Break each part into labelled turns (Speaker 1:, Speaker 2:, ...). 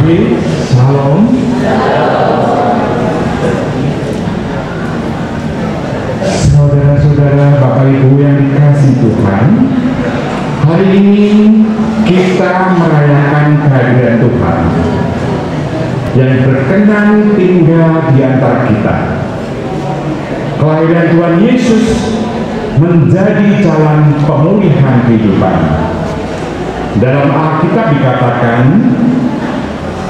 Speaker 1: Oke, Shalom. Saudara-saudara, Bapak Ibu yang dikasihi Tuhan, hari ini kita merayakan kehadiran Tuhan yang berkenan tinggal di antara kita. Kelahiran Tuhan Yesus menjadi jalan pemulihan kehidupan. Dalam Alkitab dikatakan,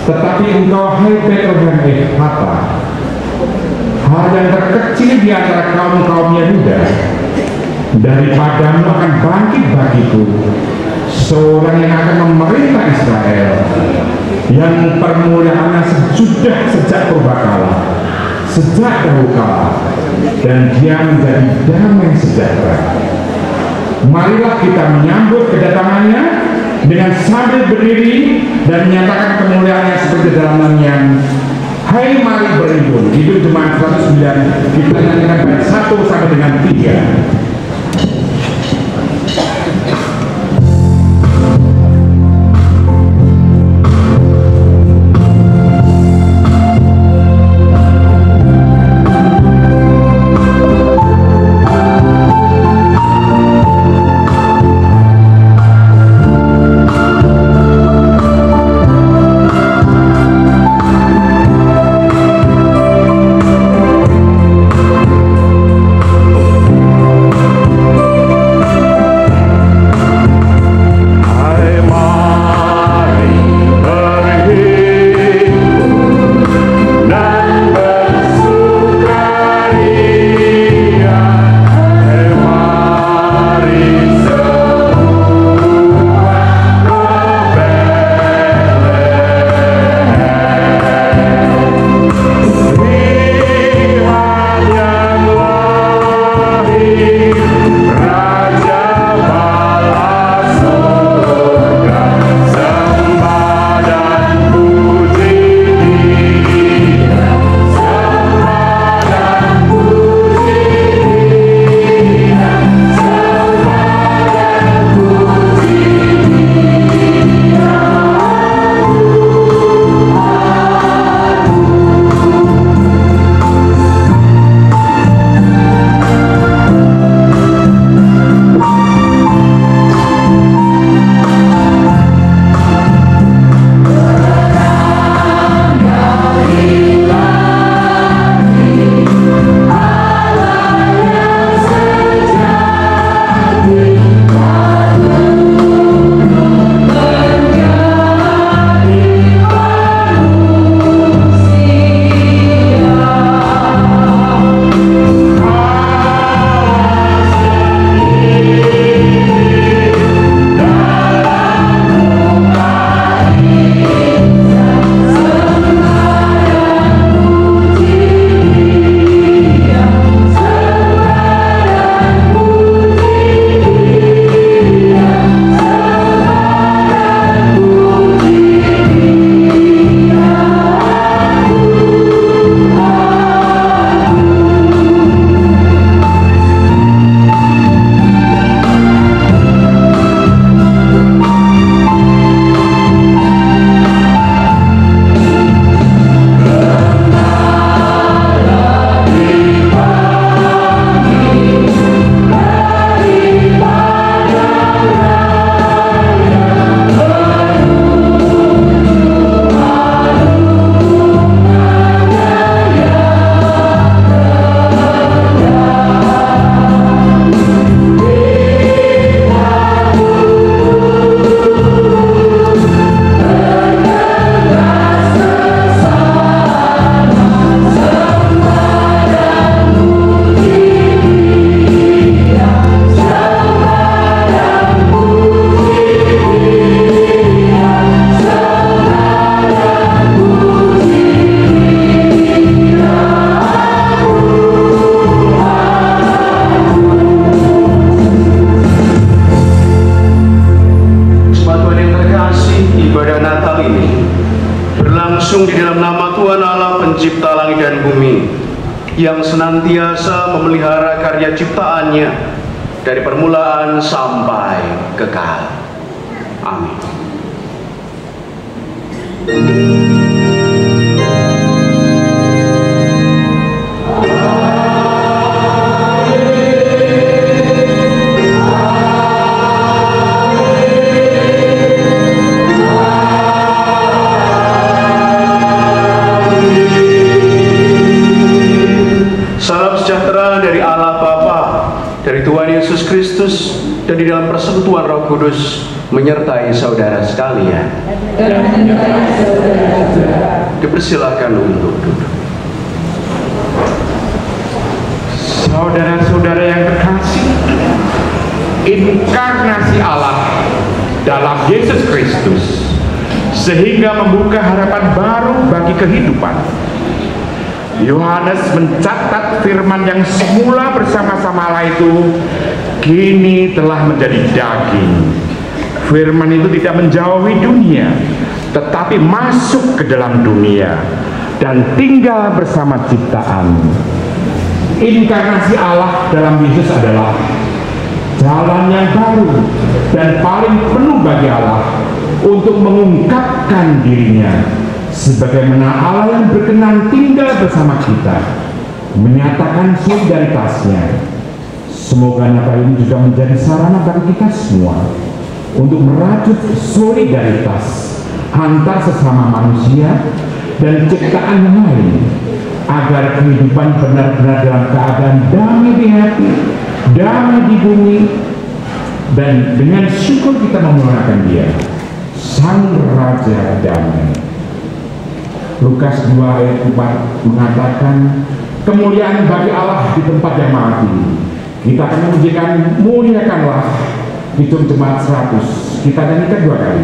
Speaker 1: tetapi engkau hai Betlehem Efrata, hal yang terkecil di antara kaum-kaum Yehuda, daripadamu akan bangkit bagiku seorang yang akan memerintah Israel, yang permulaannya sudah sejak purbakala, sejak dahulu kala, dan dia menjadi damai sejahtera. Marilah kita menyambut kedatangannya dengan sambil berdiri dan menyatakan kemuliaannya seperti dalam nyanyian Hai mari berimbun. Itu Jemaat 109, kita nyanyikan dari 1 sampai dengan 3.
Speaker 2: berlangsung di dalam nama Tuhan Allah pencipta langit dan bumi, yang senantiasa memelihara karya ciptaannya dari permulaan sampai kekal. Amin. Roh Kudus menyertai saudara sekalian. Dipersilakan untuk duduk.
Speaker 1: Saudara-saudara yang terkasih, inkarnasi Allah dalam Yesus Kristus sehingga membuka harapan baru bagi kehidupan. Yohanes mencatat firman yang semula bersama-sama Allah itu kini telah menjadi daging. Firman itu tidak menjauhi dunia, tetapi masuk ke dalam dunia dan tinggal bersama ciptaan. Inkarnasi Allah dalam Yesus adalah jalan yang baru dan paling penuh bagi Allah untuk mengungkapkan dirinya sebagaimana Allah yang berkenan tinggal bersama kita, menyatakan solidaritasnya. Semoga Natal ini juga menjadi sarana bagi kita semua untuk merajut solidaritas antar sesama manusia dan ciptaan yang lain, agar kehidupan benar-benar dalam keadaan damai di hati, damai di bumi, dan dengan syukur kita memuliakan Dia, Sang Raja Damai. Lukas 2 ayat 4 mengatakan, kemuliaan bagi Allah di tempat yang maha tinggi. Kita akan memujikan muliakanlah, itu jemaat 100. Kita nyanyikan 2 kali.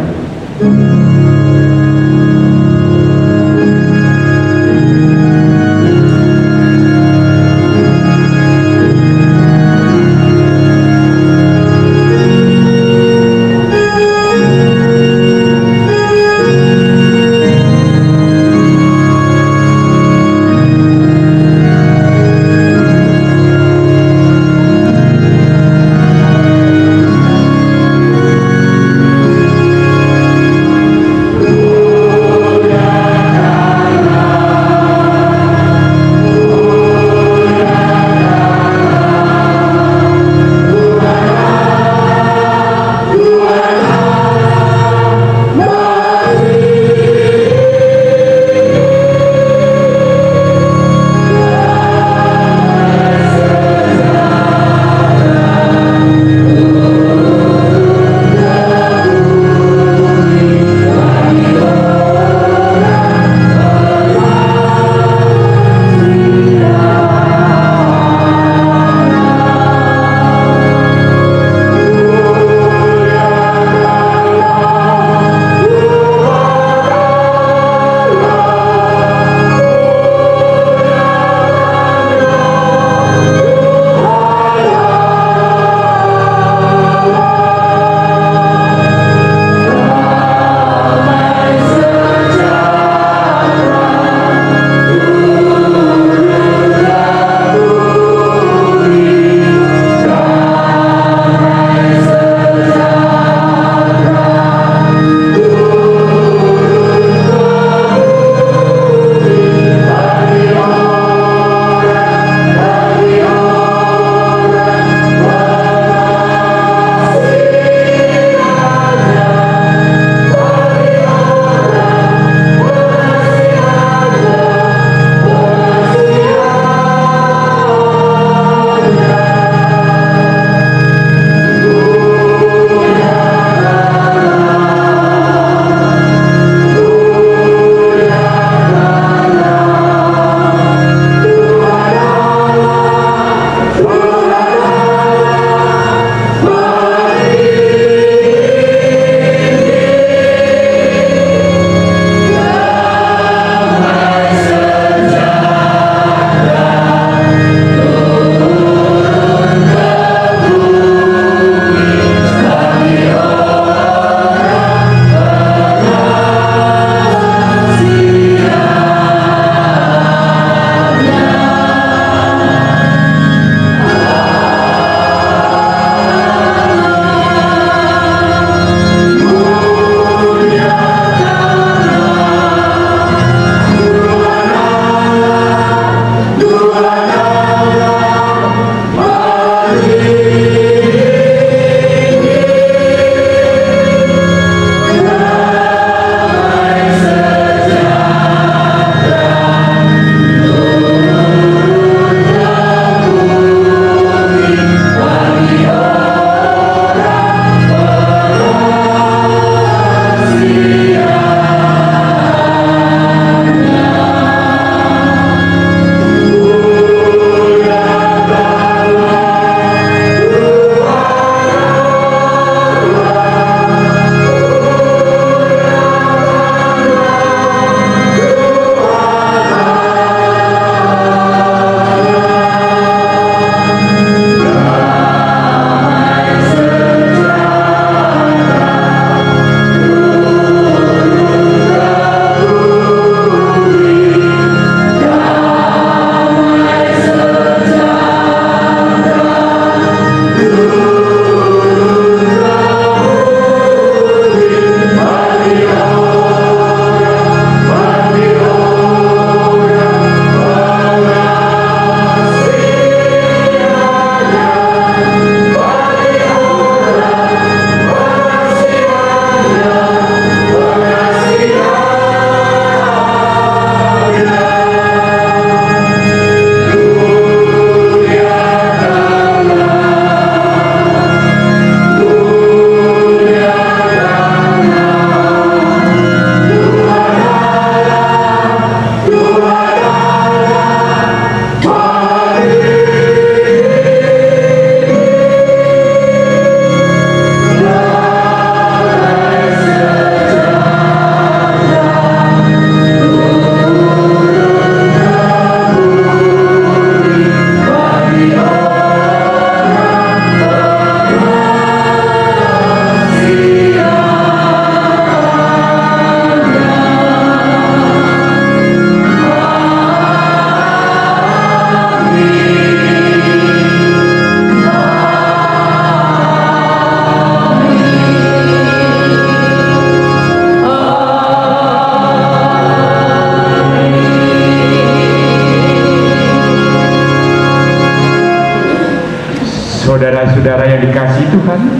Speaker 1: Tuhan,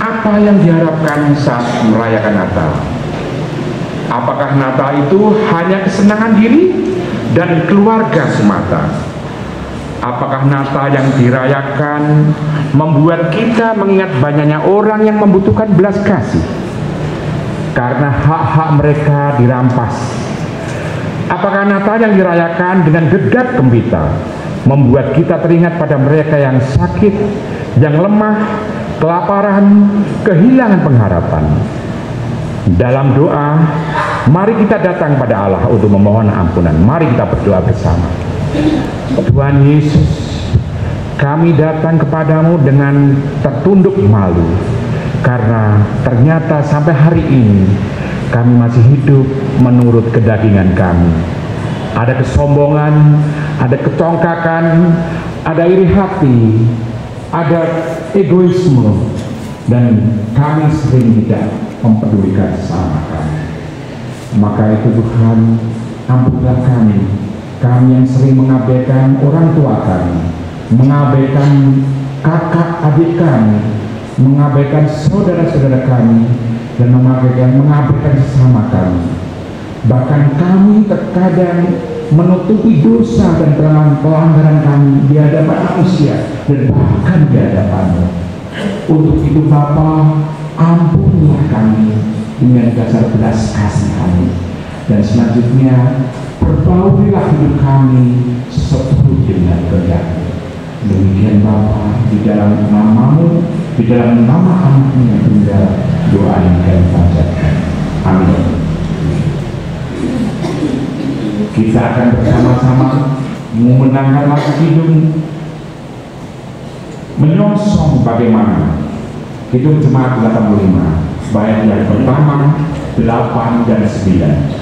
Speaker 1: apa yang diharapkan saat merayakan Natal? Apakah Natal itu hanya kesenangan diri dan keluarga semata? Apakah Natal yang dirayakan membuat kita mengingat banyaknya orang yang membutuhkan belas kasih karena hak-hak mereka dirampas? Apakah Natal yang dirayakan dengan gegap gempita membuat kita teringat pada mereka yang sakit, yang lemah, kelaparan, kehilangan pengharapan? Dalam doa, mari kita datang pada Allah untuk memohon ampunan. Mari kita berdoa bersama. Tuhan Yesus, kami datang kepadamu dengan tertunduk malu, karena ternyata sampai hari ini kami masih hidup menurut kedagingan kami. Ada kesombongan, ada kecongkakan, ada iri hati, ada egoisme, dan kami sering tidak mempedulikan sesama kami. Maka itu Tuhan, ampunilah kami yang sering mengabaikan orang tua kami, mengabaikan kakak adik kami, mengabaikan saudara-saudara kami, dan mengabaikan sesama kami. Bahkan kami terkadang menutupi dosa dan pelanggaran kami di hadapan manusia dan bahkan di hadapan-Mu. Untuk itu Bapa, ampunilah kami dengan dasar belas kasih kami, dan selanjutnya perbaurilah hidup kami seturut dengan kehendak-Mu. Demikian Bapa, di dalam nama-Mu, di dalam nama Anak-Mu yang tunggal, doa yang kami panjatkan. Amin. Kita akan bersama-sama memenangkan lagu Kidung menyongsong bagaimana Kidung Jemaat 85 bait yang pertama, 8 dan 9.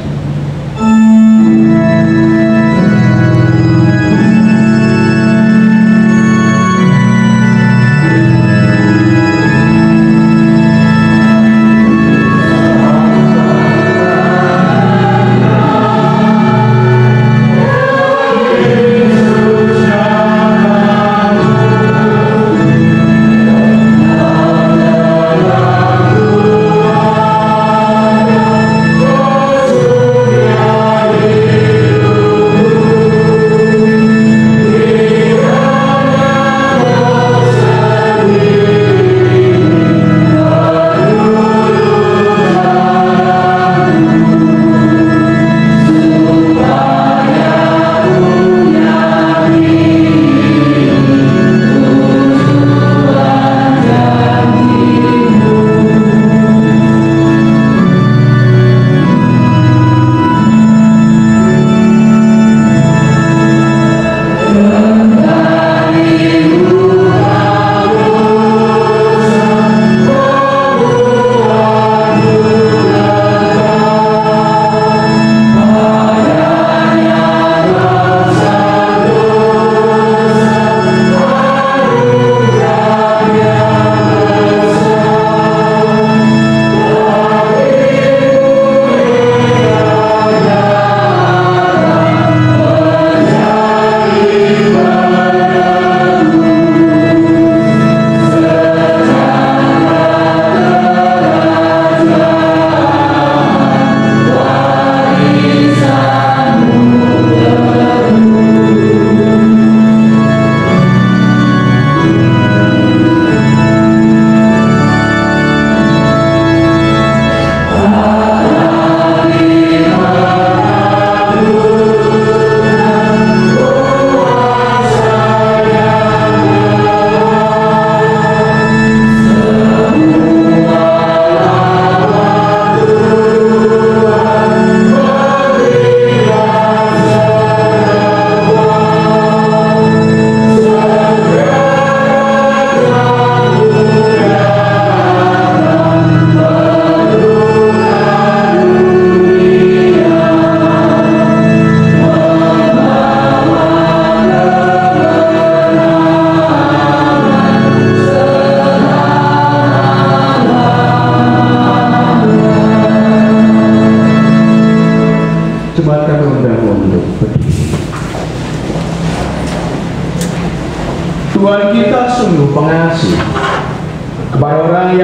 Speaker 2: Tuhan kita sungguh pengasih,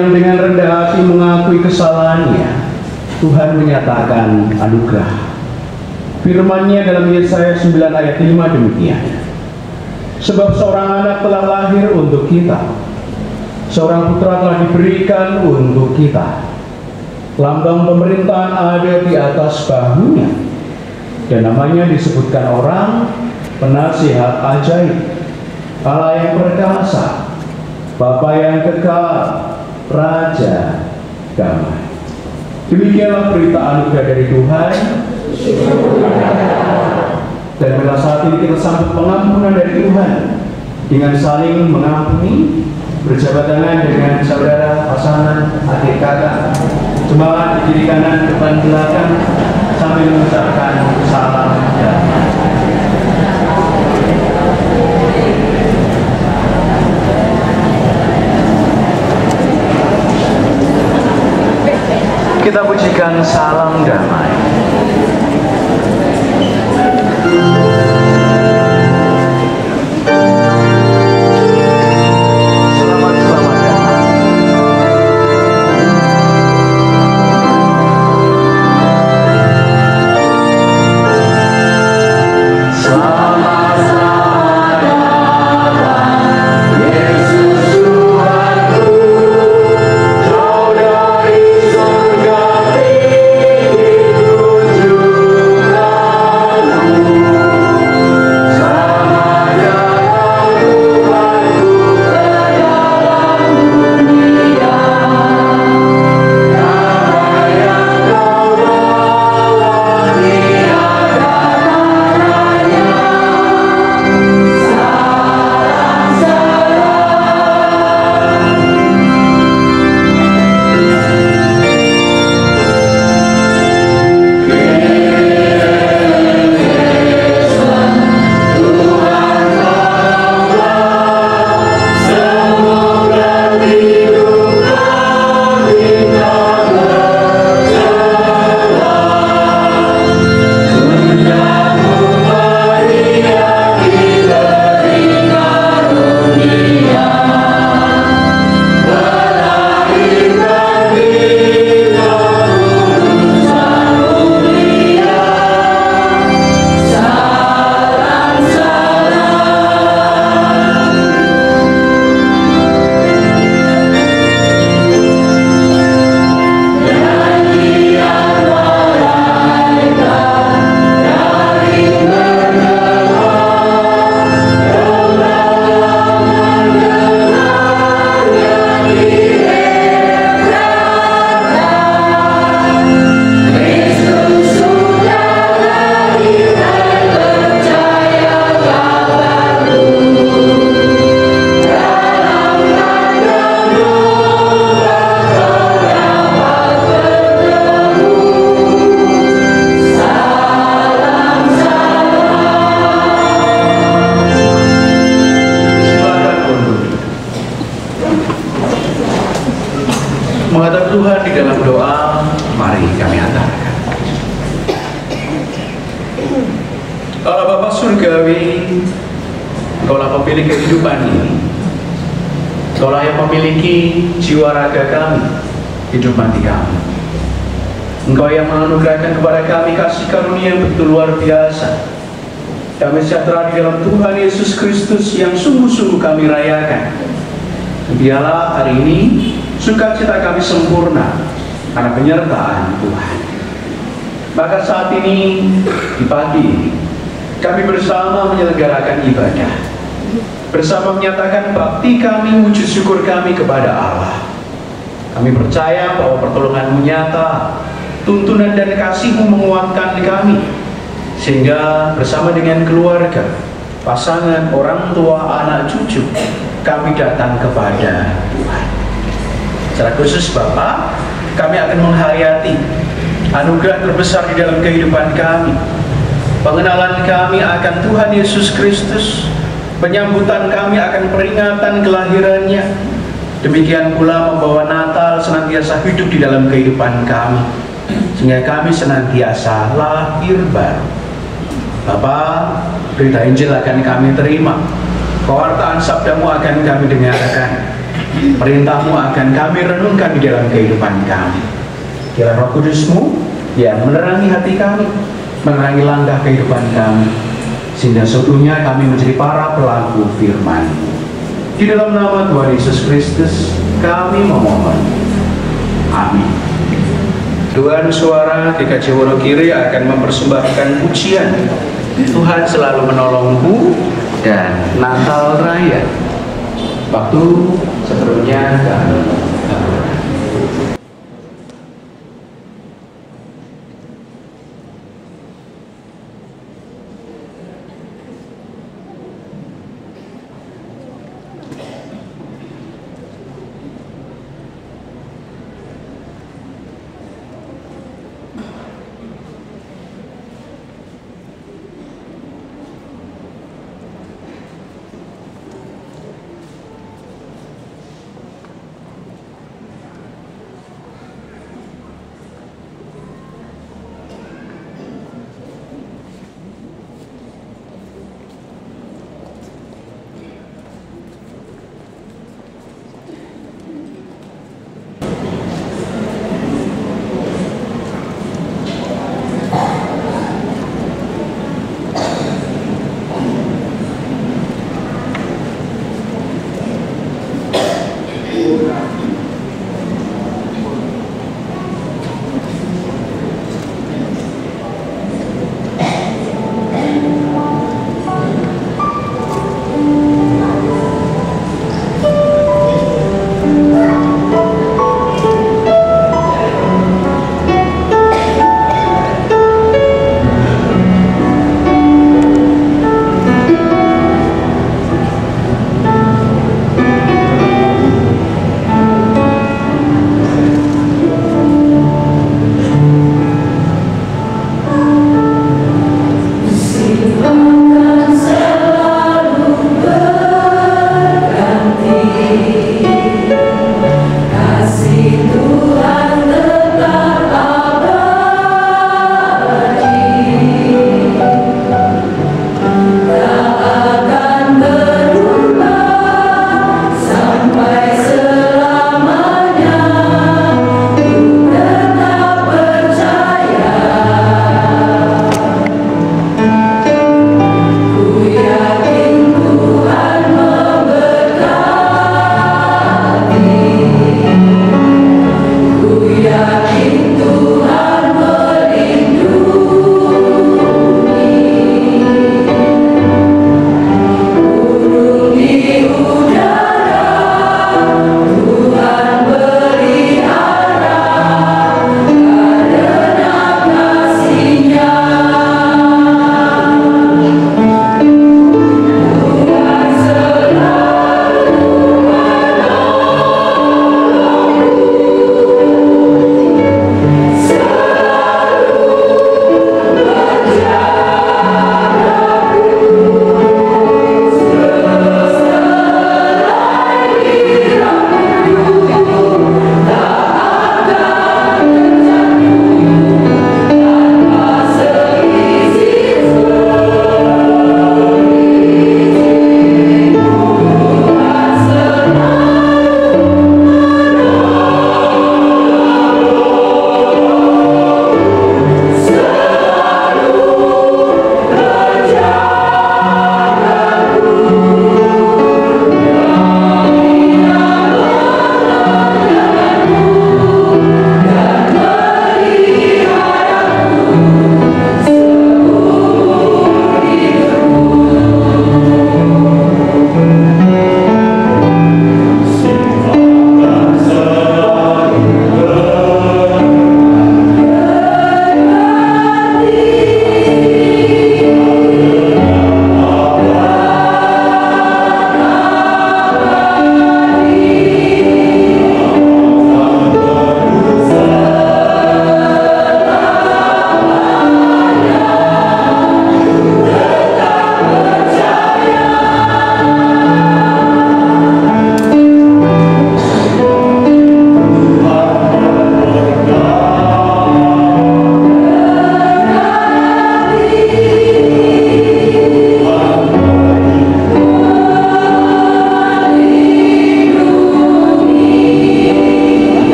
Speaker 2: yang dengan rendah hati mengakui kesalahannya, Tuhan menyatakan anugerah. Firman-Nya dalam Yesaya 9 ayat 5 demikian. Sebab seorang anak telah lahir untuk kita, seorang putra telah diberikan untuk kita. Lambang pemerintahan ada di atas bahunya, dan namanya disebutkan Orang Penasihat Ajaib, Allah yang perkasa, Bapa yang kekal, Raja Damai. Demikianlah berita anugerah dari Tuhan. Dan pada saat ini kita sambut pengampunan dari Tuhan dengan saling mengampuni, berjabat tangan dengan saudara, pasangan, adik kakak, jemaat di kiri kanan, depan belakang, sambil mengucapkan salam damai. Kita pujikan salam damai. Menghadap Tuhan di dalam doa, mari kami hantarkan. Allah Bapa Surgawi, Engkaulah pemilik kehidupan ini. Engkaulah yang memiliki jiwa raga kami, hidup mati kami. Engkau yang menganugerahkan kepada kami kasih karunia yang begitu luar biasa. Damai sejahtera di dalam Tuhan Yesus Kristus yang sungguh-sungguh kami rayakan. Biarlah hari ini sukacita kami sempurna karena penyertaan Tuhan. Maka saat ini, di pagi ini, kami bersama menyelenggarakan ibadah, bersama menyatakan bakti kami, wujud syukur kami kepada Allah. Kami percaya bahwa pertolongan-Mu nyata, tuntunan dan kasih-Mu menguatkan kami, sehingga bersama dengan keluarga, pasangan, orang tua, anak cucu, kami datang kepada Tuhan. Secara khusus Bapak, kami akan menghayati anugerah terbesar di dalam kehidupan kami, pengenalan kami akan Tuhan Yesus Kristus, penyambutan kami akan peringatan kelahirannya. Demikian pula membawa Natal senantiasa hidup di dalam kehidupan kami, sehingga kami senantiasa lahir baru. Bapak, berita Injil akan kami terima, pewartaan sabda-Mu akan kami dengarkan. Perintah-Mu akan kami renungkan di dalam kehidupan kami. Kiranya Roh Kudus-Mu yang menerangi hati kami, menerangi langkah kehidupan kami, sehingga seutuhnya kami menjadi para pelaku firman-Mu. Di dalam nama Tuhan Yesus Kristus kami memohon. Amin. Tuhan suara GKJ Wonogiri akan mempersembahkan pujian Tuhan selalu menolongku dan Natal Raya. Waktu sebelumnya kami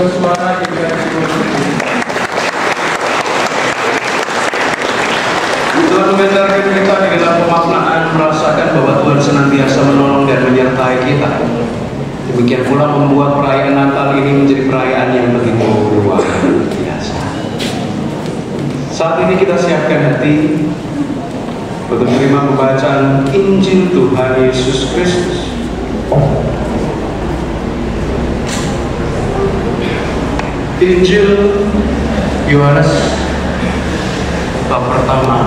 Speaker 3: bersuara juga Tuhan membenarkan kita di dalam pemaknaan, merasakan bahwa Tuhan senantiasa menolong dan menyertai kita. Demikian pula membuat perayaan Natal ini menjadi perayaan yang begitu luar biasa. Saat ini kita siapkan hati untuk menerima pembacaan Injil Tuhan Yesus Kristus. Injil Yohanes bab pertama.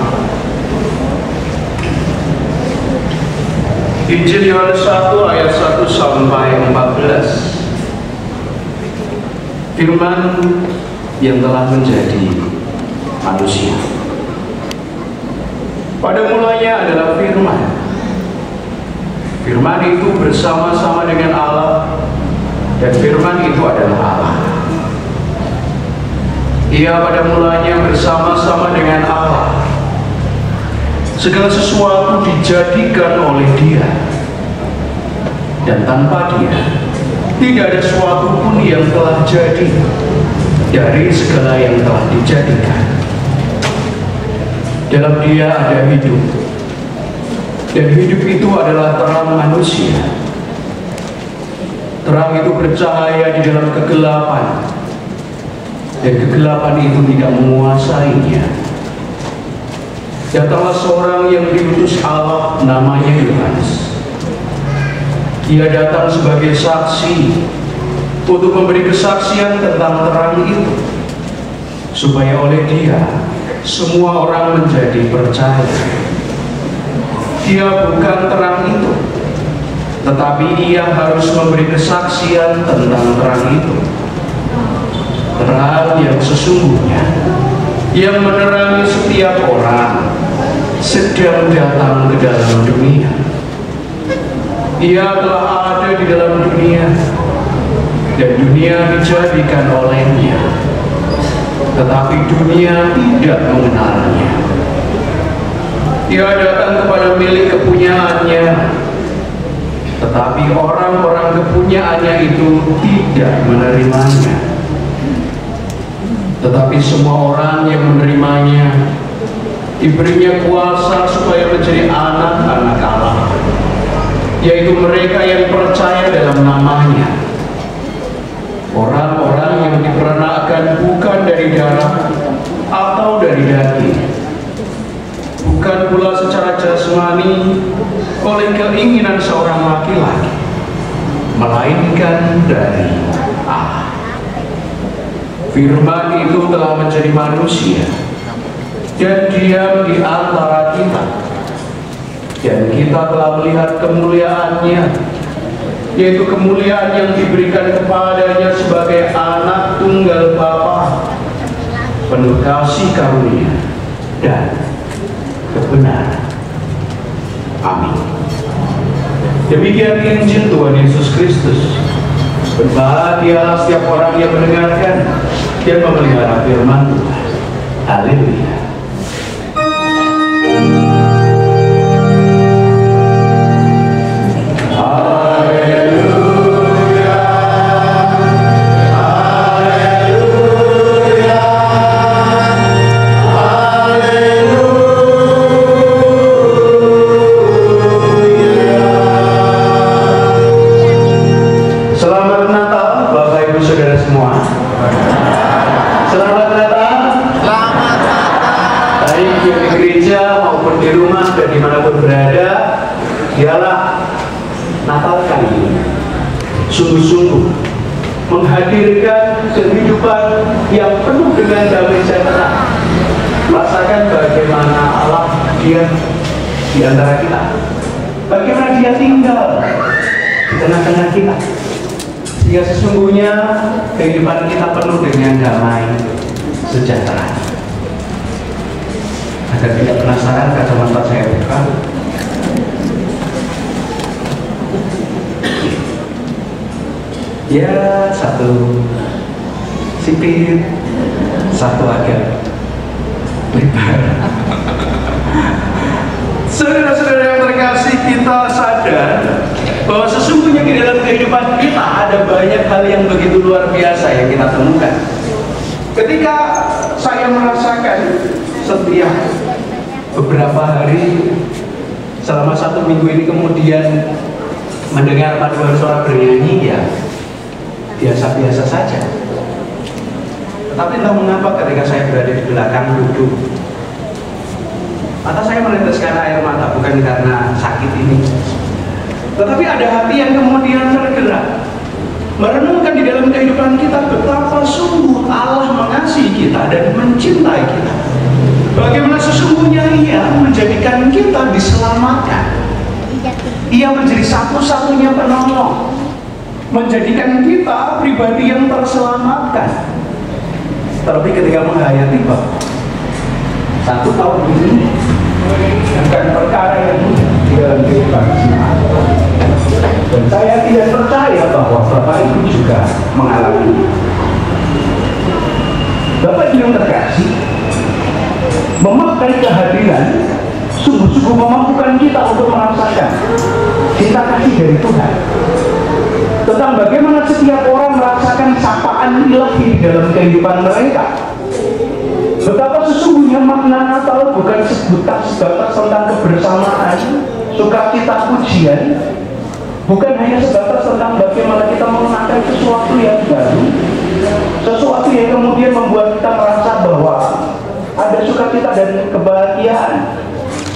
Speaker 3: Injil Yohanes 1 ayat 1 sampai 14. Firman yang telah menjadi manusia. Pada mulanya adalah firman. Firman itu bersama-sama dengan Allah, dan firman itu adalah Allah. Ia pada mulanya bersama-sama dengan Allah. Segala sesuatu dijadikan oleh Dia, dan tanpa Dia tidak ada sesuatu pun yang telah jadi dari segala yang telah dijadikan. Dalam Dia ada hidup, dan hidup itu adalah terang manusia. Terang itu bercahaya di dalam kegelapan, dan kegelapan itu tidak menguasainya. Datanglah seorang yang diutus Allah, namanya Yohanes. Ia datang sebagai saksi untuk memberi kesaksian tentang terang itu, supaya oleh Dia semua orang menjadi percaya. Dia bukan terang itu,
Speaker 2: tetapi ia harus memberi kesaksian tentang terang itu, terang yang sesungguhnya, yang menerangi setiap orang sedang datang ke dalam dunia. Ia telah ada di dalam dunia, dan dunia dijadikan olehnya, tetapi dunia tidak mengenalnya. Ia datang kepada milik kepunyaannya, tetapi orang-orang kepunyaannya itu tidak menerimanya. Tetapi semua orang yang menerimanya diberinya kuasa supaya menjadi anak-anak Allah, yaitu mereka yang percaya dalam namanya. Orang-orang yang diperanakan bukan dari darah atau dari daging, bukan pula secara jasmani oleh keinginan seorang laki-laki, melainkan dari Allah. Firman itu telah menjadi manusia dan diam di antara kita, dan kita telah melihat kemuliaannya, yaitu kemuliaan yang diberikan kepadanya sebagai anak tunggal Bapa, penuh kasih karunia dan kebenaran. Amin. Demikian Injil Tuhan Yesus Kristus. Berbahagia setiap orang yang mendengarkan dan memelihara firman Tuhan. Haleluya. Sungguh-sungguh menghadirkan kehidupan yang penuh dengan damai sejahtera. Rasakan bagaimana Allah Dia di antara kita, bagaimana Dia tinggal di tengah-tengah kita, sehingga sesungguhnya kehidupan kita penuh dengan damai sejahtera. Agar tidak penasaran, kacamata saya buka. Ya, satu sipit, satu agak lebar. Saudara-saudara yang terkasih, kita sadar bahwa sesungguhnya di dalam kehidupan kita ada banyak hal yang begitu luar biasa yang kita temukan. Ketika saya merasakan setiap beberapa hari selama 1 minggu ini, kemudian mendengar paduan suara bernyanyi, ya biasa-biasa saja. Tetapi entah mengapa ketika saya berada di belakang duduk, mata saya meneteskan air mata, bukan karena sakit ini, tetapi ada hati yang kemudian tergerak merenungkan di dalam kehidupan kita betapa sungguh Allah mengasihi kita dan mencintai kita. Bagaimana sesungguhnya Ia menjadikan kita diselamatkan. Ia menjadi satu-satunya penolong, menjadikan kita pribadi yang terselamatkan. Terlebih ketika menghayati bahwa 1 tahun ini bukan perkara yang mudah di dalam kehidupan jemaat. Dan saya tidak percaya bahwa Bapak Ibu juga mengalami. Bapak Ibu yang terkasih, memakai kehadiran sungguh-sungguh memampukan kita untuk merasakan cinta kasih dari Tuhan, tentang bagaimana setiap orang merasakan sapaan ilahi di dalam kehidupan mereka. Betapa sesungguhnya makna Natal bukan sebatas tentang kebersamaan, sukacita, pujian, bukan hanya sebatas tentang bagaimana kita mengenakan sesuatu yang baru, sesuatu yang kemudian membuat kita merasa bahwa ada sukacita dan kebahagiaan.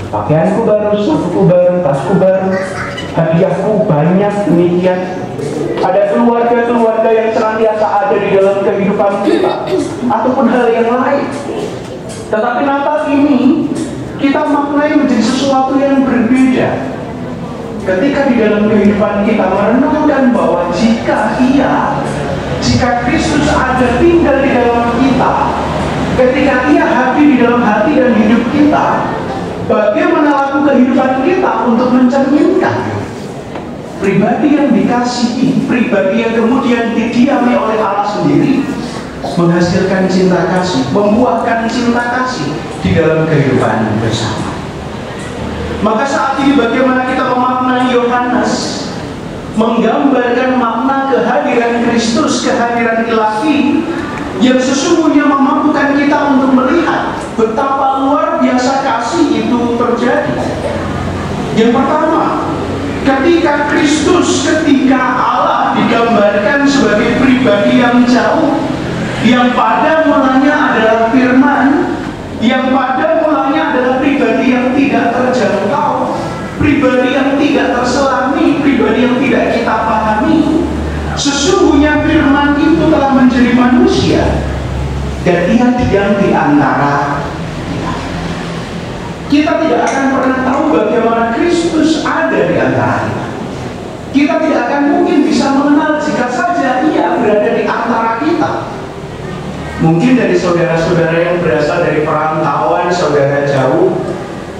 Speaker 2: Pakaianku baru, sepatuku baru, tasku baru, hadiahku banyak, demikian. Ada keluarga-keluarga yang senantiasa ada di dalam kehidupan kita, ataupun hal yang lain. Tetapi Natal ini kita maknai menjadi sesuatu yang berbeda. ketika di dalam kehidupan kita merenungkan bahwa jika Kristus ada tinggal di dalam kita, ketika Ia hadir di dalam hati dan hidup kita, bagaimana laku kehidupan kita untuk mencerminkan pribadi yang dikasihi, pribadi yang kemudian didiami oleh Allah sendiri, menghasilkan cinta kasih, membuahkan cinta kasih di dalam kehidupan bersama. Maka saat ini bagaimana kita memaknai Yohanes, menggambarkan makna kehadiran Kristus, kehadiran ilahi yang sesungguhnya memampukan kita untuk melihat betapa luar biasa kasih itu terjadi. Yang pertama, ketika Allah digambarkan sebagai pribadi yang jauh, yang pada mulanya adalah firman, yang pada mulanya adalah pribadi yang tidak terjangkau, pribadi yang tidak terselami, pribadi yang tidak kita pahami. Sesungguhnya firman itu telah menjadi manusia dan Ia diam di antara kita. Kita tidak akan pernah tahu bagaimana Kristus ada di antara kita. Kita tidak akan mungkin bisa mengenal jika saja Ia berada di antara kita. Mungkin dari saudara-saudara yang berasal dari perantauan, saudara jauh,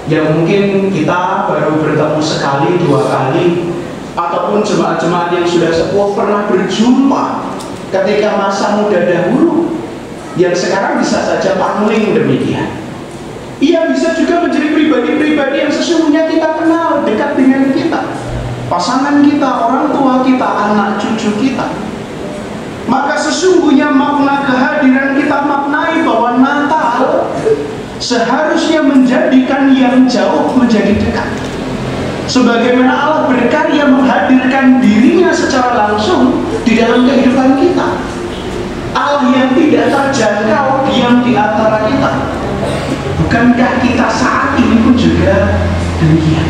Speaker 2: yang mungkin kita baru bertemu sekali, 2 kali, ataupun jemaat-jemaat yang sudah sepuh pernah berjumpa ketika masa muda dahulu, yang sekarang bisa saja pangling demikian. Ia bisa juga menjadi pribadi-pribadi yang sesungguhnya kita kenal, dekat dengan kita, pasangan kita, orang tua kita, anak cucu kita. Maka sesungguhnya makna kehadiran kita maknai bahwa Natal seharusnya menjadikan yang jauh menjadi dekat. Sebagaimana Allah berkarya menghadirkan dirinya secara langsung di dalam kehidupan kita. Allah yang tidak terjangkau diam di antara kita. Bukankah kita saat ini pun juga demikian?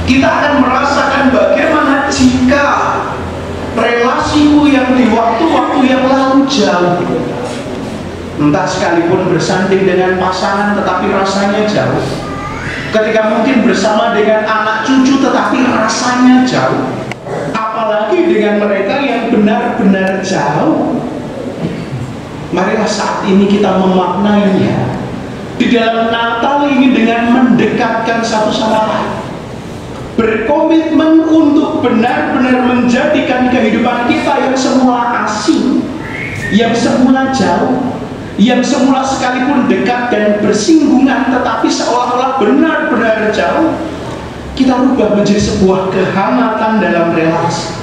Speaker 2: Kita akan merasakan bagaimana jika relasiku yang di waktu-waktu yang lalu jauh, entah sekalipun bersanding dengan pasangan tetapi rasanya jauh, ketika mungkin bersama dengan anak cucu tetapi rasanya jauh, apalagi dengan mereka yang benar-benar jauh. Marilah saat ini kita memaknainya di dalam Natal ini dengan mendekatkan satu sama lain, berkomitmen untuk benar-benar menjadikan kehidupan kita yang semula asing, yang semula jauh, yang semula sekalipun dekat dan bersinggungan tetapi seolah-olah benar-benar jauh, kita rubah menjadi sebuah kehangatan dalam relasi,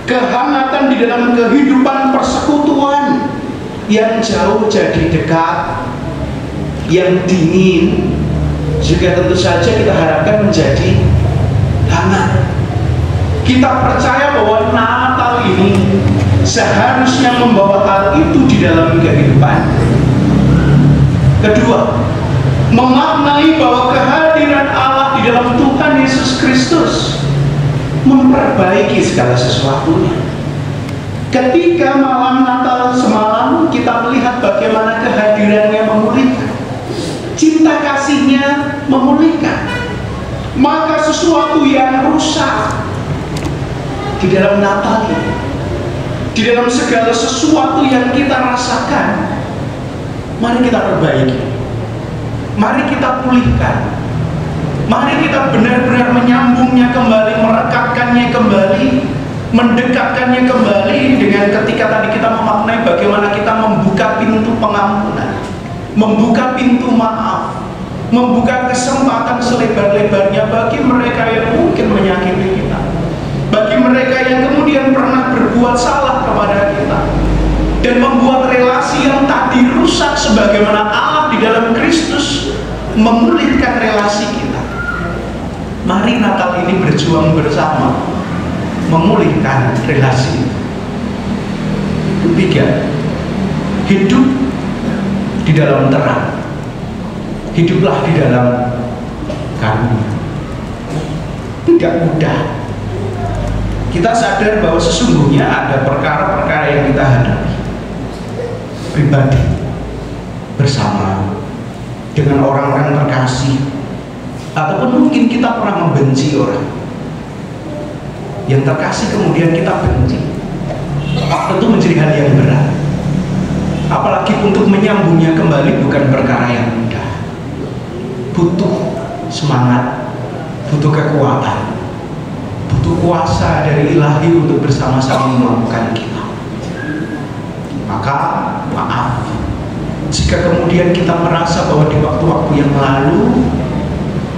Speaker 2: kehangatan di dalam kehidupan persekutuan, yang jauh jadi dekat, yang dingin juga tentu saja kita harapkan menjadi hangat. Kita percaya bahwa Natal ini seharusnya membawa hal itu di dalam kehidupan. Kedua, memaknai bahwa kehadiran Allah di dalam Tuhan Yesus Kristus memperbaiki segala sesuatunya. Ketika malam Natal semalam kita melihat bagaimana kehadirannya memulihkan, cinta kasihnya memulihkan, maka sesuatu yang rusak di dalam Natal ini, di dalam segala sesuatu yang kita rasakan, mari kita perbaiki, mari kita pulihkan, mari kita benar-benar menyambungnya kembali, merekatkannya kembali, mendekatkannya kembali dengan ketika tadi kita memaknai bagaimana kita membuka pintu pengampunan, membuka pintu maaf, membuka kesempatan selebar-lebarnya bagi mereka yang mungkin menyakiti kita, bagi mereka yang kemudian pernah berbuat salah kepada kita, dan membuat relasi yang tadi rusak sebagaimana Allah di dalam Kristus memulihkan relasi kita. Mari Natal ini berjuang bersama memulihkan relasi. Ketiga, hidup di dalam terang, hiduplah di dalam karunia. Tidak mudah. Kita sadar bahwa sesungguhnya ada perkara-perkara yang kita hadapi pribadi, bersama, dengan orang-orang terkasih, ataupun mungkin kita pernah membenci orang.
Speaker 3: yang terkasih kemudian kita benci, tentu menjadi hal yang berat. Apalagi untuk menyambungnya kembali bukan perkara yang mudah. Butuh semangat, butuh kekuatan, butuh kuasa dari ilahi untuk bersama-sama melakukan kita. Maka maaf jika kemudian kita merasa bahwa di waktu-waktu yang lalu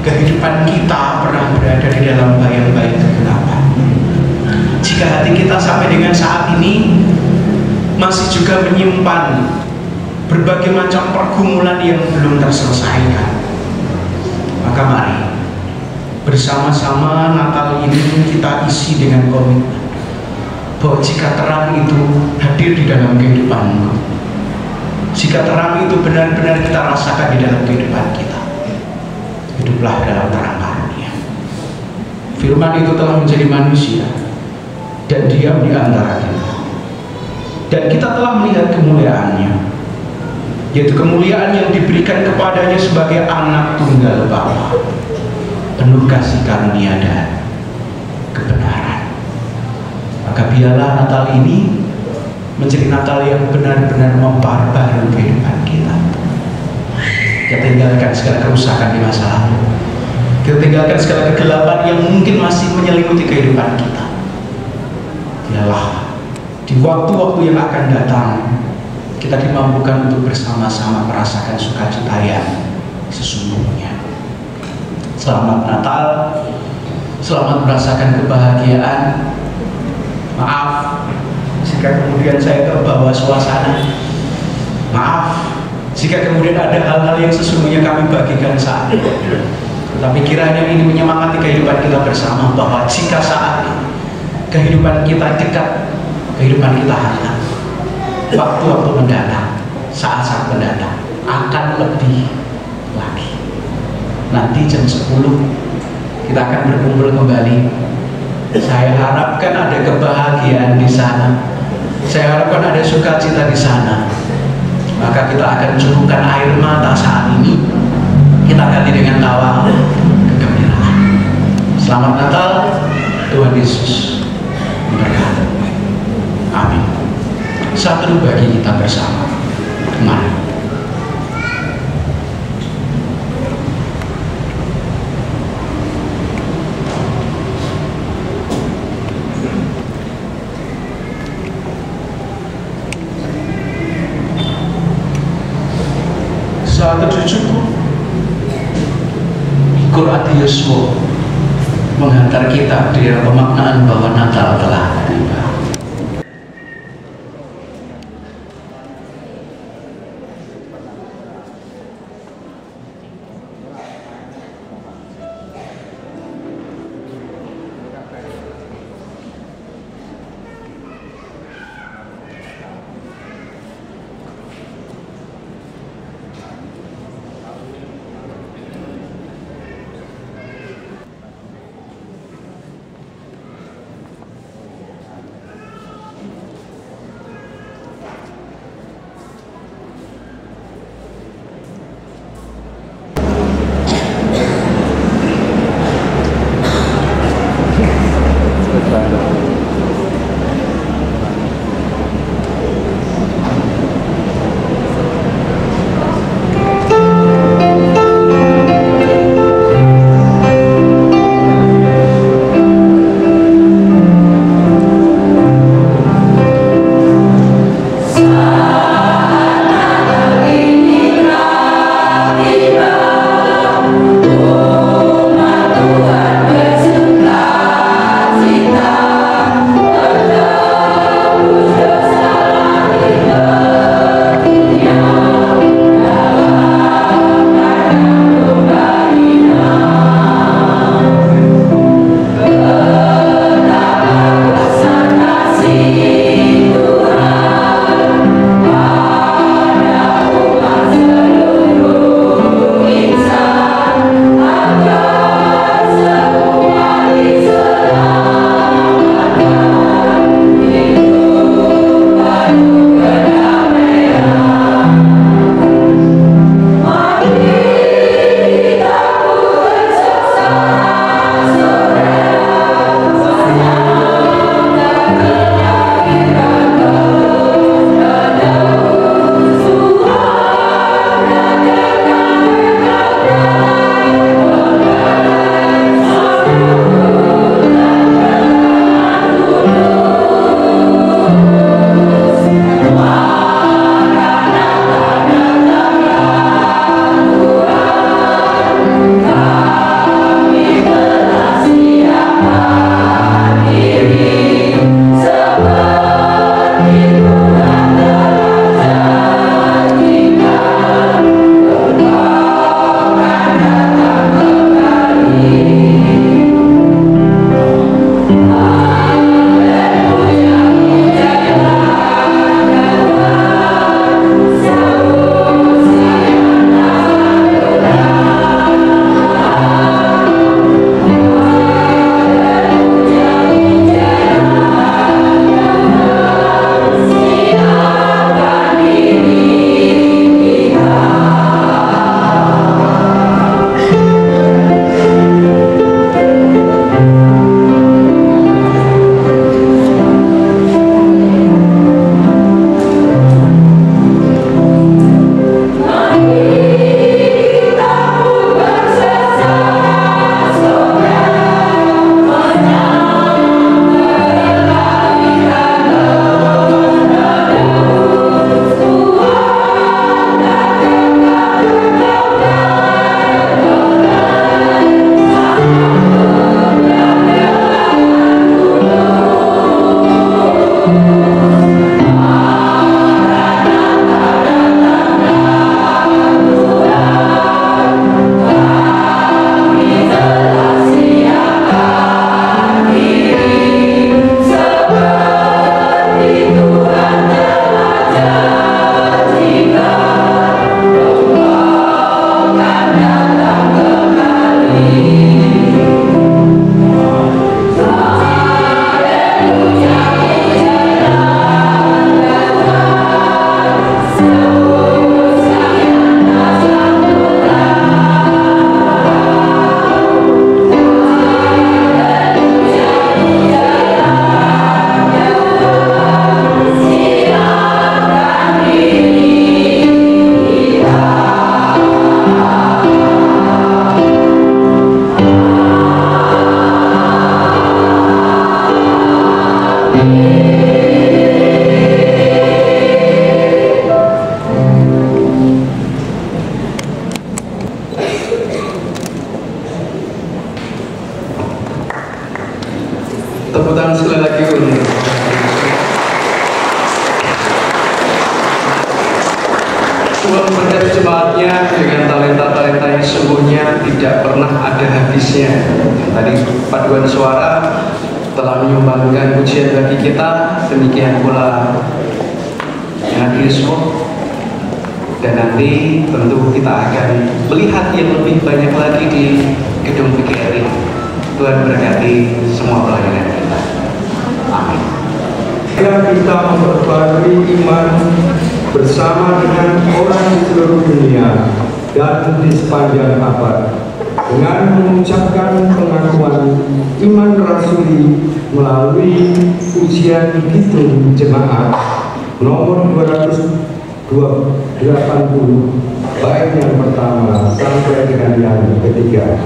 Speaker 3: kehidupan kita pernah berada di dalam bayang-bayang kegelapan. Jika hati kita sampai dengan saat ini masih juga menyimpan berbagai macam pergumulan yang belum terselesaikan, maka mari bersama-sama Natal ini kita isi dengan komitmen bahwa jika terang itu hadir di dalam kehidupanmu, jika terang itu benar-benar kita rasakan di dalam kehidupan kita, hiduplah dalam terang karunia. Firman itu telah menjadi manusia dan diam di antara kita, dan kita telah melihat kemuliaannya, yaitu kemuliaan yang diberikan kepadanya sebagai anak tunggal Bapa, penuh kasih karunia dan kebenaran. Maka biarlah Natal ini menjadi Natal yang benar-benar memperbarui kehidupan kita. Kita tinggalkan segala kerusakan di masa lalu, kita tinggalkan segala kegelapan yang mungkin masih menyelimuti kehidupan kita. Biarlah di waktu-waktu yang akan datang kita dimampukan untuk bersama-sama merasakan sukacita yang sesungguhnya. Selamat Natal, selamat merasakan kebahagiaan. Maaf jika kemudian saya terbawa suasana. Maaf jika kemudian ada hal-hal yang sesungguhnya kami bagikan saat ini. Tapi kiranya ini menyemangati kehidupan kita bersama, bahwa jika saat ini kehidupan kita dekat, kehidupan kita hangat, waktu-waktu mendatang, saat-saat mendatang akan lebih lagi. Nanti jam 10 kita akan berkumpul kembali. Saya harapkan ada kebahagiaan di sana, saya harapkan ada sukacita di sana. Maka kita akan curahkan air mata saat ini, kita ganti dengan tawa kegembiraan. Selamat Natal, Tuhan Yesus memberkati. Amin. Satu bagi kita bersama. Mari. Saat teduh cukup, Quran Yesus menghantar kita di pemaknaan bahwa Natal telah tiba. berkatnya dengan talenta-talenta yang sungguhnya tidak pernah ada habisnya. Tadi paduan suara telah menyumbangkan pujian bagi kita, demikian pula yang Kristus. Dan nanti tentu kita akan melihat yang lebih banyak lagi di gedung PGRI. Tuhan berkati semua pelayanan kita. Amin.
Speaker 4: Agar kita memperbarui iman bersama dengan orang di seluruh dunia dan di sepanjang abad dengan mengucapkan pengakuan iman rasuli melalui ujian hitung jemaat nomor 280 baik yang pertama sampai dengan yang ketiga.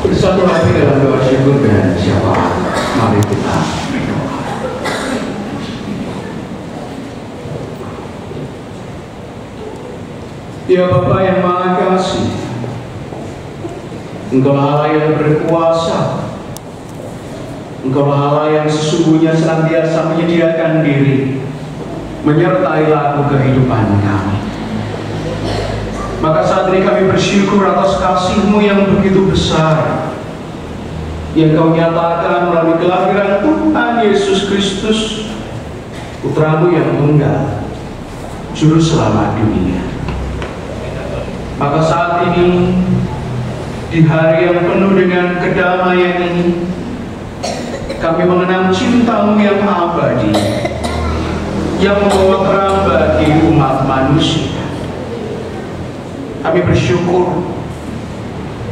Speaker 2: Bersatu hati dalam doa syukur dan syafaat. Mari kita berdoa. Ya Bapa yang Maha Kasih, Engkau Allah yang berkuasa, Engkau Allah yang sesungguhnya senantiasa menyediakan diri menyertai laku kehidupan kami. Maka saat ini kami bersyukur atas kasih-Mu yang begitu besar yang Kau nyatakan melalui kelahiran Tuhan Yesus Kristus, Putra-Mu yang tunggal, Juru Selamat dunia. Maka saat ini, di hari yang penuh dengan kedamaian ini, kami mengenang cinta-Mu yang abadi, yang membawa terang bagi umat manusia. Kami bersyukur,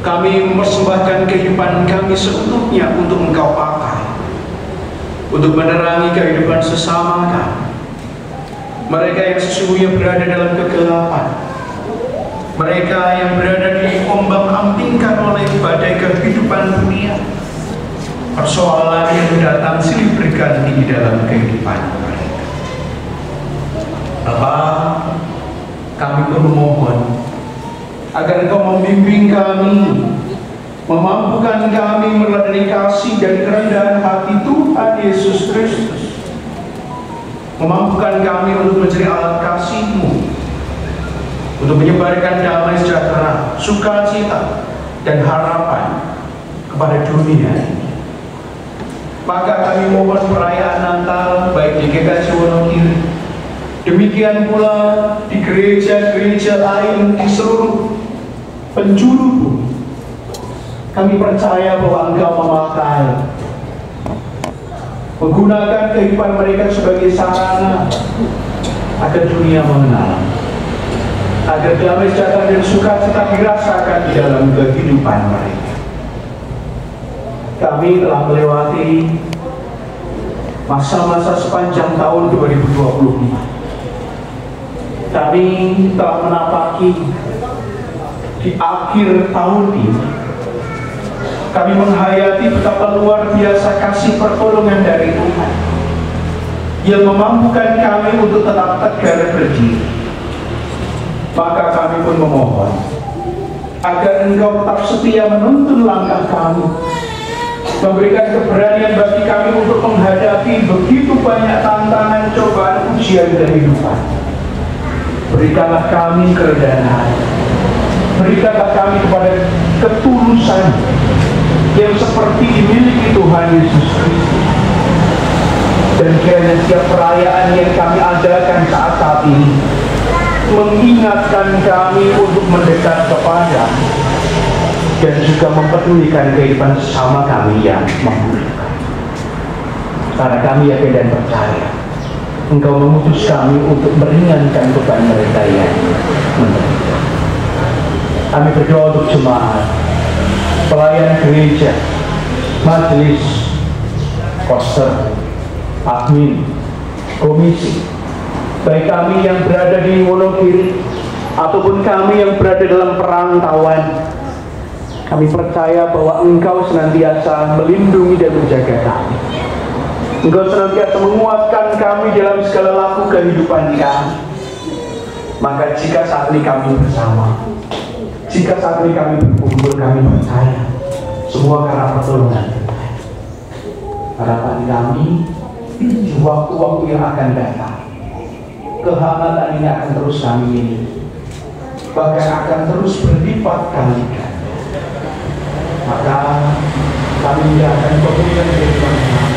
Speaker 2: kami mempersembahkan kehidupan kami seutuhnya untuk Engkau pakai, untuk menerangi kehidupan sesama kami. Mereka yang sesungguhnya berada dalam kegelapan, mereka yang berada diombang-ambingkan oleh badai kehidupan dunia, persoalan yang datang silih berganti di dalam kehidupan mereka. Bapa, kami memohon agar Engkau membimbing kami, memampukan kami meladeni kasih dan kerendahan hati Tuhan Yesus Kristus, memampukan kami untuk menjadi alat kasih-Mu, untuk menyebarkan damai sejahtera, sukacita, dan harapan kepada dunia ini. Maka kami mohon perayaan Natal baik di GKJ Wonogiri, demikian pula di gereja-gereja lain di seluruh penjuru bumi. Kami percaya bahwa Engkau memakai, menggunakan kehidupan mereka sebagai sarana agar dunia mengenal, agar agar damai sejahtera dan sukacita dirasakan di dalam kehidupan mereka. Kami telah melewati masa-masa sepanjang tahun 2025. Kami telah menapaki di akhir tahun ini. Kami menghayati betapa luar biasa kasih pertolongan dari Tuhan yang memampukan kami untuk tetap tegar berdiri. Maka kami pun memohon agar Engkau tetap setia menuntun langkah kami, memberikan keberanian bagi kami untuk menghadapi begitu banyak tantangan, cobaan, ujian kehidupan. Berikanlah kami kerendahan hati, berikanlah kami kepada ketulusan yang seperti dimiliki Tuhan Yesus Kristus. Dan kiranya setiap perayaan yang kami adakan saat ini mengingatkan kami untuk mendekat kepada dan juga mempedulikan kehidupan sesama kami yang membutuhkan. Karena kami yakin dan percaya Engkau mengutus kami untuk meringankan beban mereka yang menderita. Kami berdoa untuk jemaat, pelayan gereja, majelis, koster, admin, komisi, baik kami yang berada di Wonogiri ataupun kami yang berada dalam perantauan. Kami percaya bahwa Engkau senantiasa melindungi dan menjaga kami. Engkau senantiasa menguatkan kami dalam segala laku kehidupan kami. Maka jika saat ini kami bersama, jika saat ini kami berkumpul, kami percaya semua karena pertolongan Tuhan. Harapan kami di waktu-waktu yang akan datang, kehangatan ini akan terus kami miliki, bahkan akan terus berlipat kali ganda. Maka kami menyerahkan kemuliaan kehidupan kami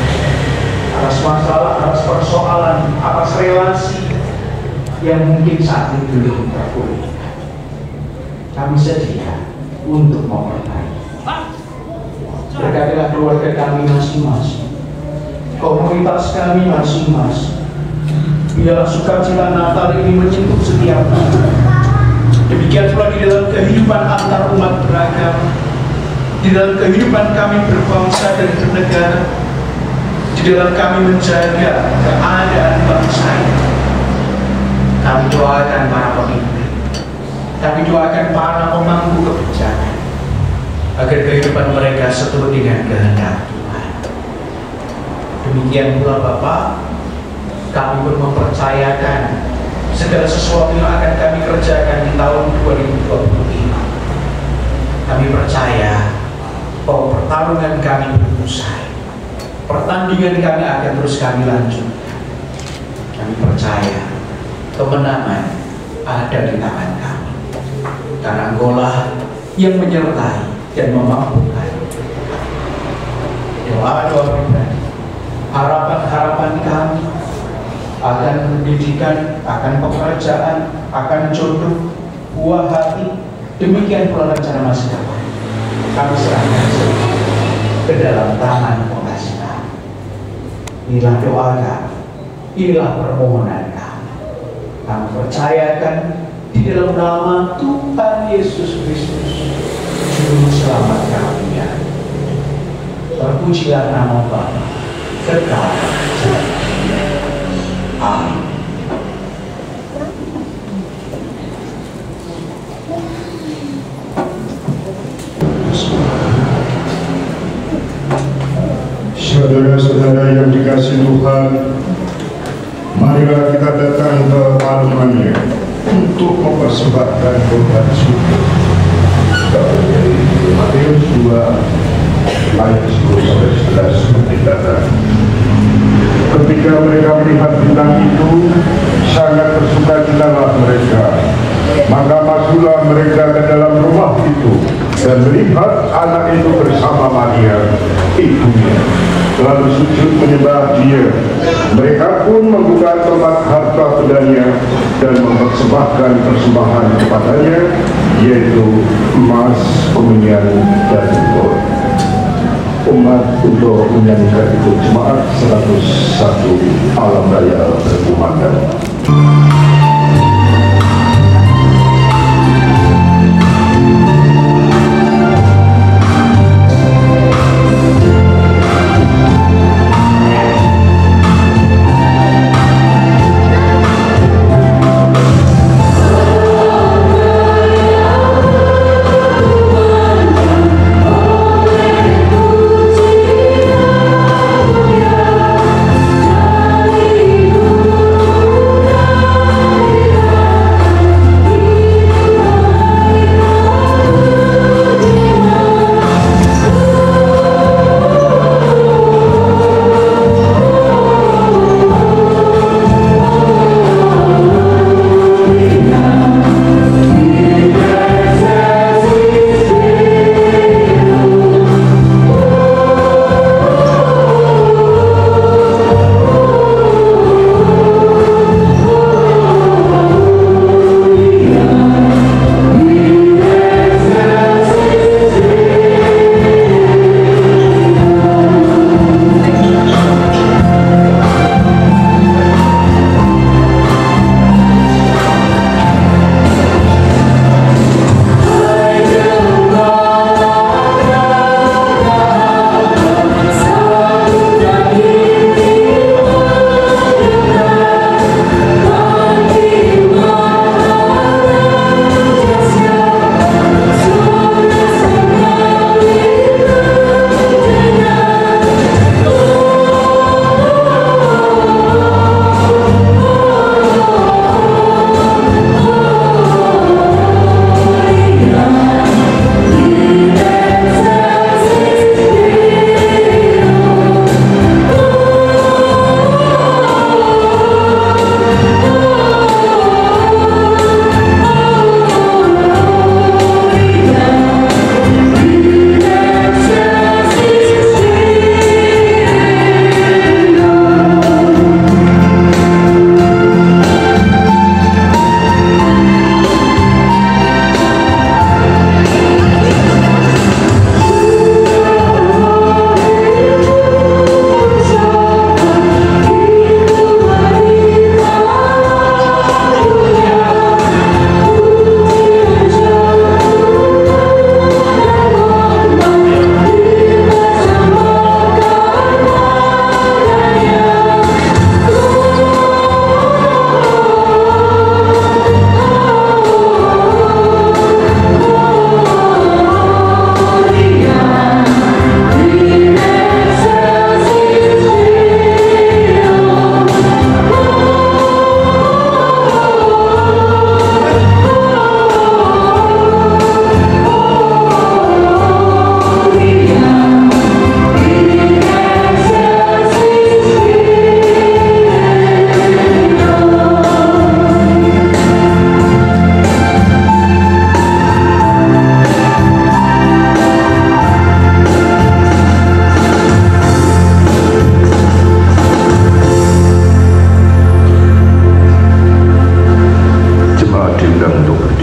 Speaker 2: atas masalah, atas persoalan, atas relasi yang mungkin saat ini belum terpulihkan. Kami sedia untuk memperbaiki. Berkatilah keluarga kami masing-masing, komunitas kami masing-masing. Biarlah sukacita Natal ini menyentuh setiap kami. Demikian pula di dalam kehidupan antar umat beragama, di dalam kehidupan kami berbangsa dan bernegara, di dalam kami menjaga keadaan bangsa ini. Kami doakan para pemimpin, kami doakan para pemangku kebijakan, agar kehidupan mereka seturut dengan kehendak Tuhan. Demikian pula Bapak, kami pun mempercayakan segala sesuatu yang akan kami kerjakan di tahun 2025. Kami percaya bahwa pertarungan kami belum usai, pertandingan kami akan terus kami lanjutkan. Kami percaya kemenangan ada di tangan kami, karena Engkaulah yang menyertai dan memampukan. Doa-doa pribadi, harapan-harapan kami akan pendidikan, akan pekerjaan, akan jodoh, buah hati, demikian pula rencana masa depan, kami serahkan ke dalam tangan pengasih kami. Inilah doa kami, inilah permohonan kami. Kami percayakan di dalam nama Tuhan Yesus Kristus, Juru Selamat kami ya. Terpujilah nama Bapa, kekal selamanya. Amin.
Speaker 1: Saudara-saudara yang dikasihi Tuhan, marilah kita datang ke palungannya untuk mempersembahkan korban syukur. Dari Matius 2 ayat 10-11 dikatakan, ketika mereka melihat bintang itu, sangat bersukacitalah mereka. Maka masuklah mereka ke dalam rumah itu dan melihat anak itu bersama Maria, ibunya, lalu sujud menyembah dia. Mereka pun membuka tempat harta bendanya dan mempersembahkan persembahan kepadanya, yaitu emas, kemenyan, dan gur. Umat untuk menyanyikan itu jemaat 101 Alam Raya Berkumandang.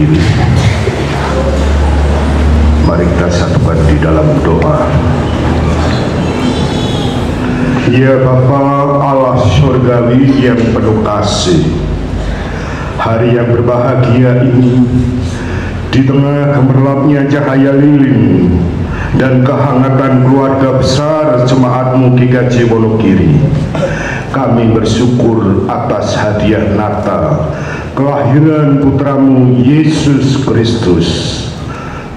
Speaker 5: berdiri. Mari kita satukan di dalam doa. Ya Bapa Allah surgawi yang penuh kasih, hari yang berbahagia ini, di tengah gemerlapnya cahaya lilin dan kehangatan keluarga besar Jemaat-Mu GKJ Wonogiri, kami bersyukur atas hadiah Natal kelahiran Putra-Mu Yesus Kristus.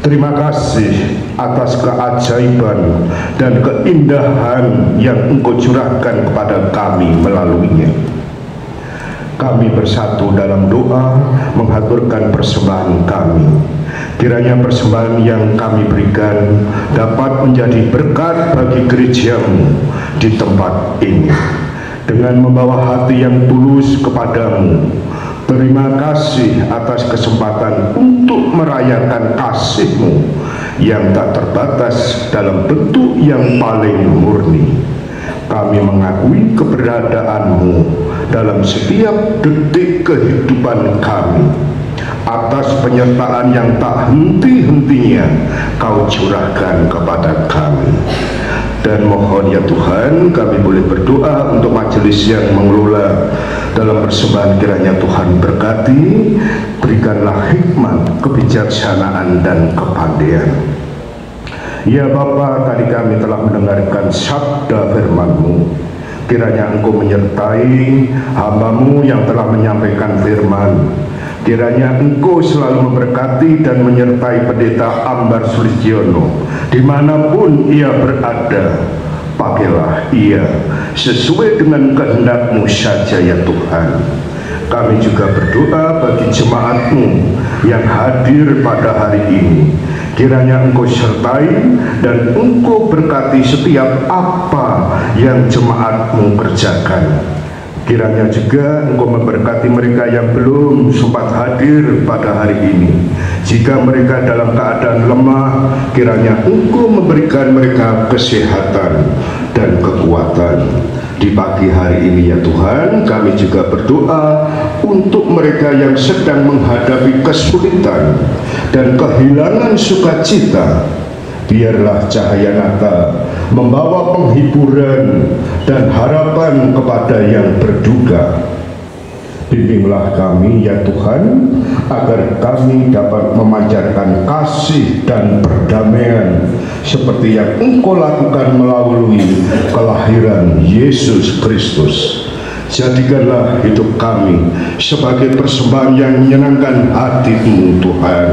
Speaker 5: Terima kasih atas keajaiban dan keindahan yang Engkau curahkan kepada kami melaluinya. Kami bersatu dalam doa menghaturkan persembahan kami. Kiranya persembahan yang kami berikan dapat menjadi berkat bagi gereja-Mu di tempat ini. Dengan membawa hati yang tulus kepadamu, terima kasih atas kesempatan untuk merayakan kasih-Mu yang tak terbatas dalam bentuk yang paling murni. Kami mengakui keberadaan-Mu dalam setiap detik kehidupan kami. Atas penyertaan yang tak henti-hentinya Kau curahkan kepada kami. Dan mohon ya Tuhan, kami boleh berdoa untuk majelis yang mengelola dalam persembahan. Kiranya Tuhan berkati, berikanlah hikmat, kebijaksanaan dan kepandaian. Ya Bapa, tadi kami telah mendengarkan sabda firman-Mu. Kiranya Engkau menyertai hamba-Mu yang telah menyampaikan firman. Kiranya Engkau selalu memberkati dan menyertai Pendeta Ambar Sulistiono dimanapun ia berada. Pakailah ia sesuai dengan kehendak-Mu saja ya Tuhan. Kami juga berdoa bagi jemaat-Mu yang hadir pada hari ini. Kiranya Engkau sertai dan Engkau berkati setiap apa yang jemaat-Mu kerjakan. Kiranya juga Engkau memberkati mereka yang belum sempat hadir pada hari ini. Jika mereka dalam keadaan lemah, kiranya Engkau memberikan mereka kesehatan dan kekuatan. Di pagi hari ini ya Tuhan, kami juga berdoa untuk mereka yang sedang menghadapi kesulitan dan kehilangan sukacita. Biarlah cahaya Natal membawa penghiburan dan harapan kepada yang berduka. Bimbinglah kami ya Tuhan, agar kami dapat memancarkan kasih dan perdamaian seperti yang Engkau lakukan melalui kelahiran Yesus Kristus. Jadikanlah hidup kami sebagai persembahan yang menyenangkan hati-Mu Tuhan.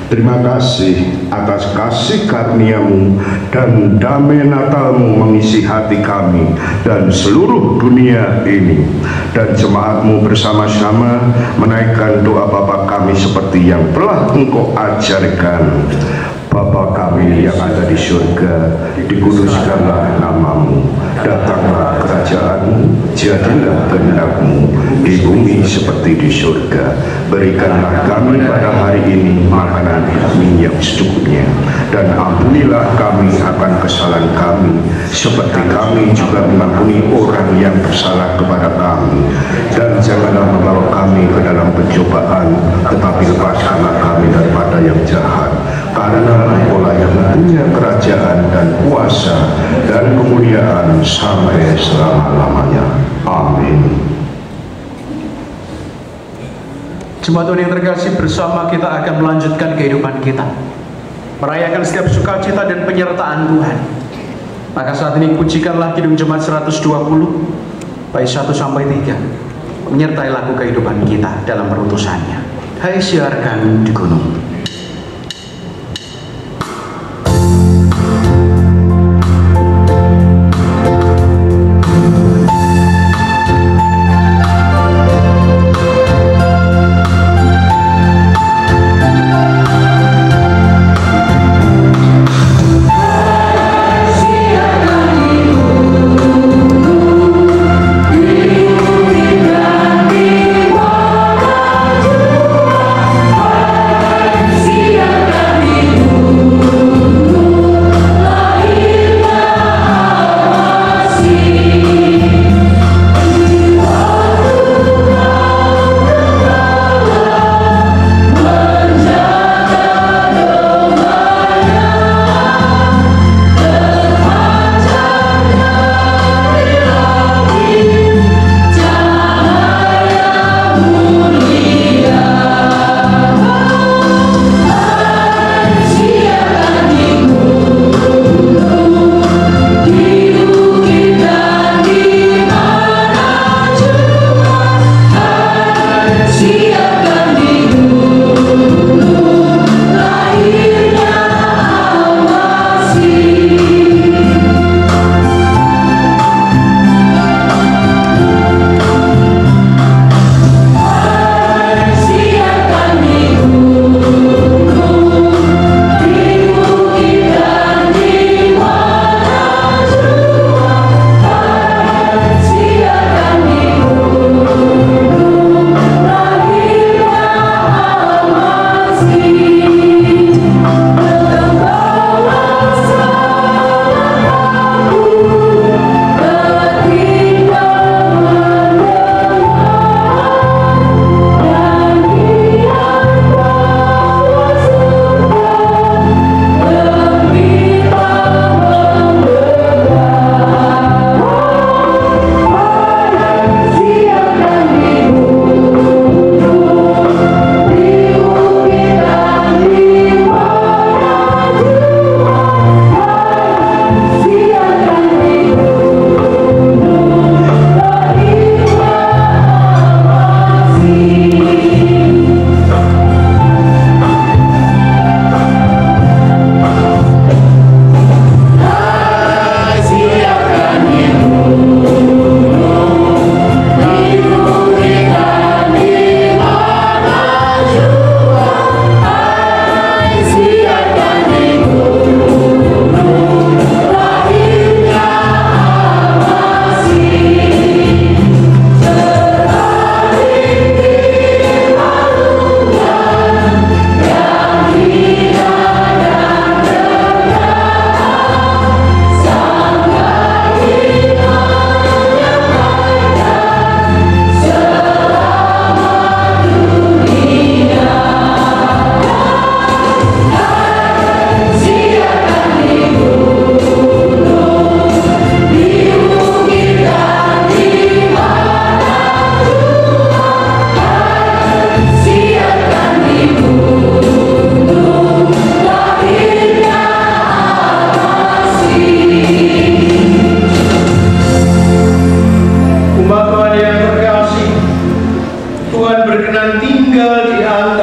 Speaker 5: Terima kasih atas kasih karunia-Mu dan damai Natal-Mu mengisi hati kami dan seluruh dunia ini. Dan jemaat-Mu bersama-sama menaikkan doa Bapa kami seperti yang telah Engkau ajarkan. Bapa kami yang ada di surga, dikuduskanlah nama-Mu, datanglah kerajaan-Mu, jadilah kehendak-Mu di bumi seperti di surga. Berikanlah kami pada hari ini makanan kami yang secukupnya, dan ampunilah kami akan kesalahan kami, seperti kami juga mengampuni orang yang bersalah kepada kami. Dan janganlah membawa kami ke dalam pencobaan, tetapi lepaskanlah kami daripada yang jahat. Karena Engkau yang punya kerajaan dan kuasa dan kemuliaan sampai selama-lamanya. Amin.
Speaker 2: Jemaat Tuhan yang terkasih, bersama kita akan melanjutkan kehidupan kita, merayakan setiap sukacita dan penyertaan Tuhan. Maka saat ini pujikanlah Kidung Jemaat 120 bait 1 sampai 3 menyertai lagu kehidupan kita dalam perutusannya. Hai siarkan di gunung.
Speaker 6: Bye.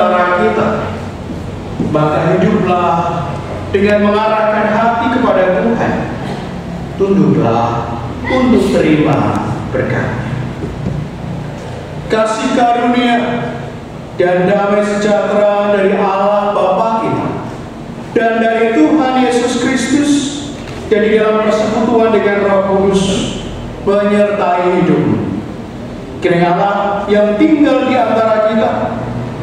Speaker 2: antara kita. Maka hiduplah dengan mengarahkan hati kepada Tuhan. Tunduklah untuk terima berkat. Kasih karunia dan damai sejahtera dari Allah Bapa kita dan dari Tuhan Yesus Kristus dan di dalam persekutuan dengan Roh Kudus menyertai hidupmu. Kiranya Allah yang tinggal di antara kita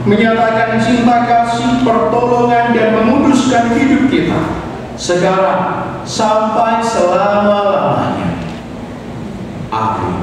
Speaker 2: menyatakan cinta kasih, pertolongan dan menguduskan hidup kita sekarang sampai selama-lamanya. Amin.